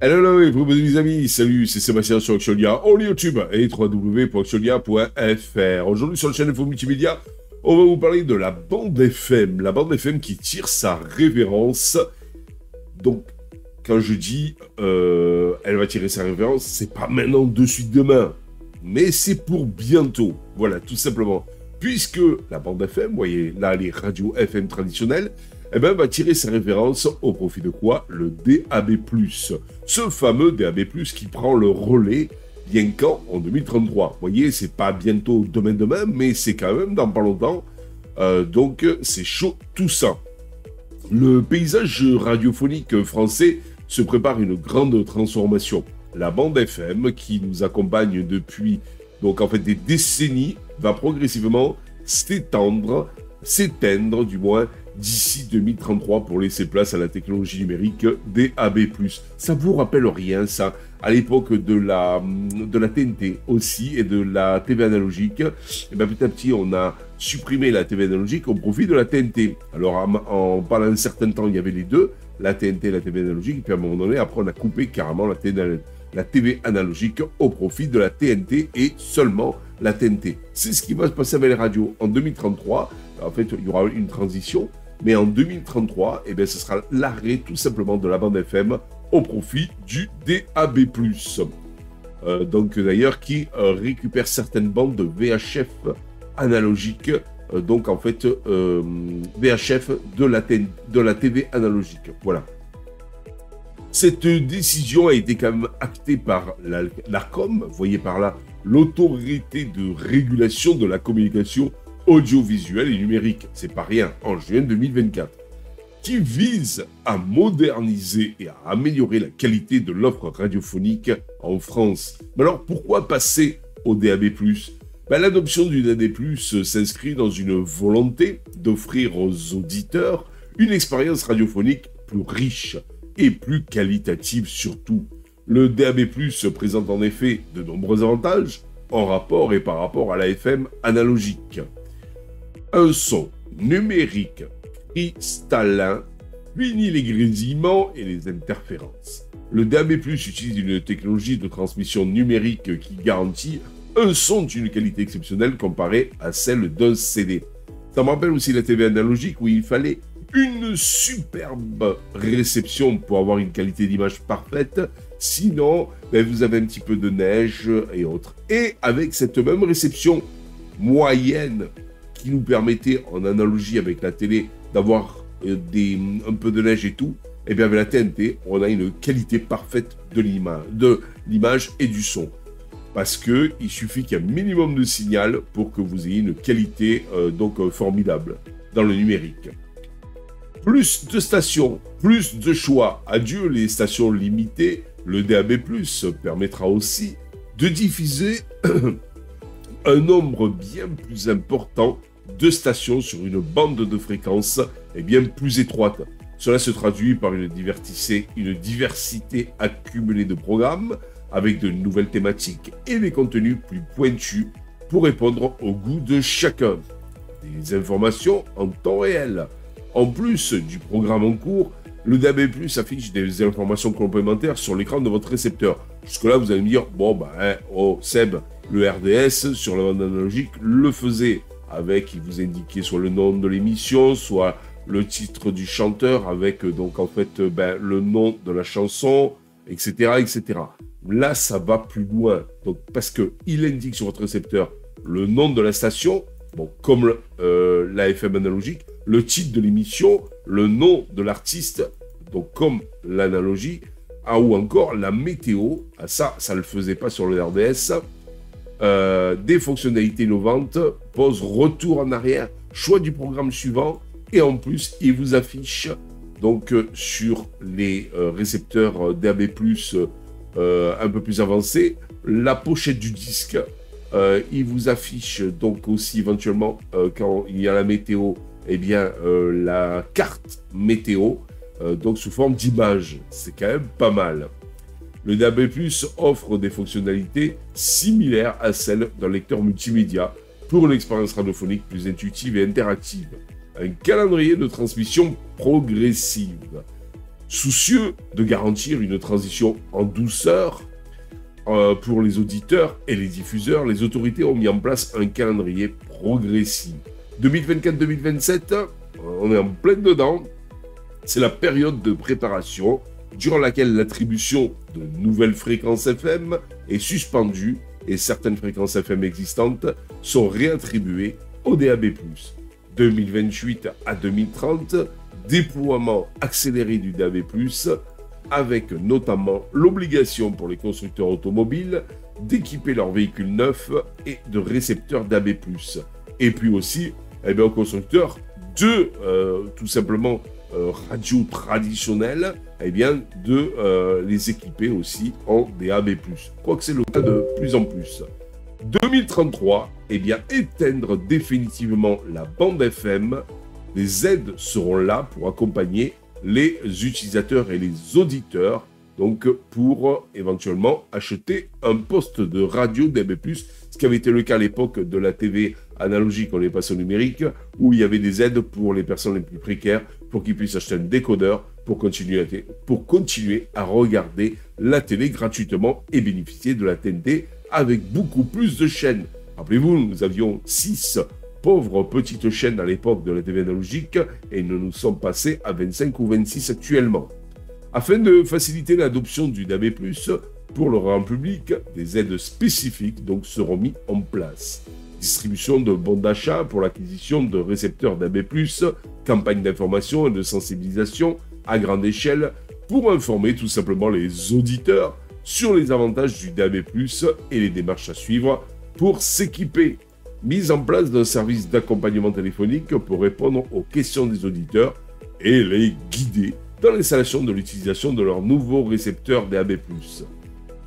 Hello, et vous, mes amis, salut, c'est Sébastien sur Axiolia, en YouTube et www.axiolia.fr. Aujourd'hui, sur la chaîne Info Multimédia, on va vous parler de la bande FM qui tire sa révérence. Donc, quand je dis elle va tirer sa révérence, c'est pas maintenant, de suite, demain, mais c'est pour bientôt. Voilà, tout simplement. Puisque la bande FM, vous voyez là les radios FM traditionnelles, eh ben, va tirer sa révérence au profit de quoi? Le DAB+. Ce fameux DAB+, qui prend le relais, bien qu'en 2033. Vous voyez, c'est pas bientôt demain, mais c'est quand même dans pas longtemps. Donc, c'est chaud tout ça. Le paysage radiophonique français se prépare une grande transformation. La bande FM, qui nous accompagne depuis, donc en fait, des décennies, va progressivement s'éteindre du moins, d'ici 2033 pour laisser place à la technologie numérique DAB+. Ça vous rappelle rien, ça? À l'époque de la TNT aussi et de la TV analogique, et bien petit à petit, on a supprimé la TV analogique au profit de la TNT. Alors, pendant un certain temps, il y avait les deux, la TNT et la TV analogique, et puis à un moment donné, après, on a coupé carrément la TV analogique au profit de la TNT et seulement la TNT. C'est ce qui va se passer avec les radios. En 2033, en fait, il y aura une transition, mais en 2033, eh bien, ce sera l'arrêt tout simplement de la bande FM au profit du DAB+. Donc d'ailleurs, qui récupère certaines bandes de VHF analogiques, donc en fait, VHF de la TV analogique. Voilà. Cette décision a été quand même actée par l'ARCOM, vous voyez par là, l'autorité de régulation de la communication audiovisuelle et numérique, c'est pas rien, en juin 2024, qui vise à moderniser et à améliorer la qualité de l'offre radiophonique en France. Mais alors, pourquoi passer au DAB+? L'adoption du DAB+, s'inscrit dans une volonté d'offrir aux auditeurs une expérience radiophonique plus riche et plus qualitative surtout. Le DAB+, présente en effet de nombreux avantages en rapport et par rapport à la FM analogique. Un son numérique cristallin finit les grésillements et les interférences. Le DAB+ utilise une technologie de transmission numérique qui garantit un son d'une qualité exceptionnelle comparée à celle d'un CD. Ça me rappelle aussi la TV analogique où il fallait une superbe réception pour avoir une qualité d'image parfaite. Sinon, vous avez un petit peu de neige et autres. Et avec cette même réception moyenne qui nous permettait, en analogie avec la télé, d'avoir un peu de neige et tout, et bien avec la TNT, on a une qualité parfaite de l'image et du son. Parce qu'il suffit qu'il y ait un minimum de signal pour que vous ayez une qualité formidable dans le numérique. Plus de stations, plus de choix. Adieu les stations limitées, le DAB+, permettra aussi de diffuser un nombre bien plus important de stations sur une bande de fréquences et bien plus étroite. Cela se traduit par une diversité accumulée de programmes avec de nouvelles thématiques et des contenus plus pointus pour répondre au goût de chacun. Des informations en temps réel. En plus du programme en cours, le DAB+ affiche des informations complémentaires sur l'écran de votre récepteur. Jusque-là, vous allez me dire, Seb, le RDS sur la bande analogique le faisait avec, il vous indiquait soit le nom de l'émission, soit le titre du chanteur avec le nom de la chanson, etc., etc. Là, ça va plus loin. Donc, parce qu'il indique sur votre récepteur le nom de la station, comme la FM analogique, le titre de l'émission, le nom de l'artiste, donc comme l'analogie, ou encore la météo, ça ne le faisait pas sur le RDS, des fonctionnalités innovantes, pause retour en arrière, choix du programme suivant, et en plus, il vous affiche donc sur les récepteurs DAB+, un peu plus avancés, la pochette du disque. Il vous affiche donc aussi éventuellement, quand il y a la météo, la carte météo, donc sous forme d'image. C'est quand même pas mal. Le DAB+ offre des fonctionnalités similaires à celles d'un lecteur multimédia pour une expérience radiophonique plus intuitive et interactive. Un calendrier de transmission progressive. Soucieux de garantir une transition en douceur pour les auditeurs et les diffuseurs, les autorités ont mis en place un calendrier progressif. 2024-2027, on est en plein dedans. C'est la période de préparation durant laquelle l'attribution de nouvelles fréquences FM est suspendue et certaines fréquences FM existantes sont réattribuées au DAB+. 2028 à 2030, déploiement accéléré du DAB+, avec notamment l'obligation pour les constructeurs automobiles d'équiper leurs véhicules neufs et de récepteurs DAB+. Et puis aussi, aux constructeurs de, tout simplement, radios traditionnelles, de les équiper aussi en DAB+. Quoique c'est le cas de plus en plus. 2033, éteindre définitivement la bande FM. Les aides seront là pour accompagner les utilisateurs et les auditeurs, donc pour éventuellement acheter un poste de radio DAB+, ce qui avait été le cas à l'époque de la TV analogique, on est passé au numérique, où il y avait des aides pour les personnes les plus précaires, pour qu'ils puissent acheter un décodeur, pour continuer à regarder la télé gratuitement et bénéficier de la TNT avec beaucoup plus de chaînes. Rappelez-vous, nous avions 6 pauvres petites chaînes à l'époque de la TV analogique et nous nous sommes passés à 25 ou 26 actuellement. Afin de faciliter l'adoption du DAB+, pour le grand public, des aides spécifiques donc seront mises en place. Distribution de bons d'achat pour l'acquisition de récepteurs DAB+, campagne d'information et de sensibilisation à grande échelle pour informer tout simplement les auditeurs sur les avantages du DAB+, et les démarches à suivre pour s'équiper. Mise en place d'un service d'accompagnement téléphonique pour répondre aux questions des auditeurs et les guider dans l'installation de l'utilisation de leurs nouveaux récepteurs DAB+.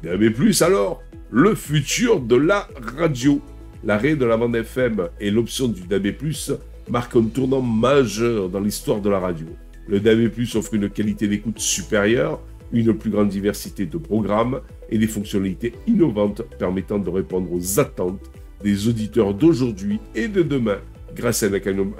DAB+, alors, le futur de la radio. L'arrêt de la bande FM et l'option du DAB+, marquent un tournant majeur dans l'histoire de la radio. Le DAB+, offre une qualité d'écoute supérieure, une plus grande diversité de programmes et des fonctionnalités innovantes permettant de répondre aux attentes des auditeurs d'aujourd'hui et de demain grâce à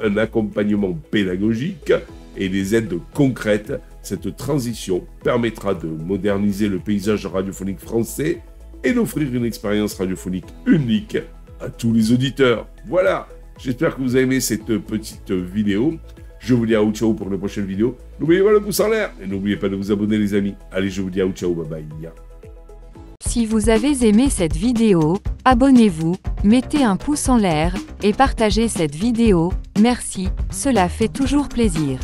un accompagnement pédagogique et des aides concrètes. Cette transition permettra de moderniser le paysage radiophonique français et d'offrir une expérience radiophonique unique à tous les auditeurs. Voilà, j'espère que vous avez aimé cette petite vidéo. Je vous dis à ciao pour les prochaines vidéos. N'oubliez pas le pouce en l'air et n'oubliez pas de vous abonner les amis. Allez, je vous dis à ciao, bye bye. Si vous avez aimé cette vidéo, abonnez-vous, mettez un pouce en l'air, et partagez cette vidéo, merci, cela fait toujours plaisir.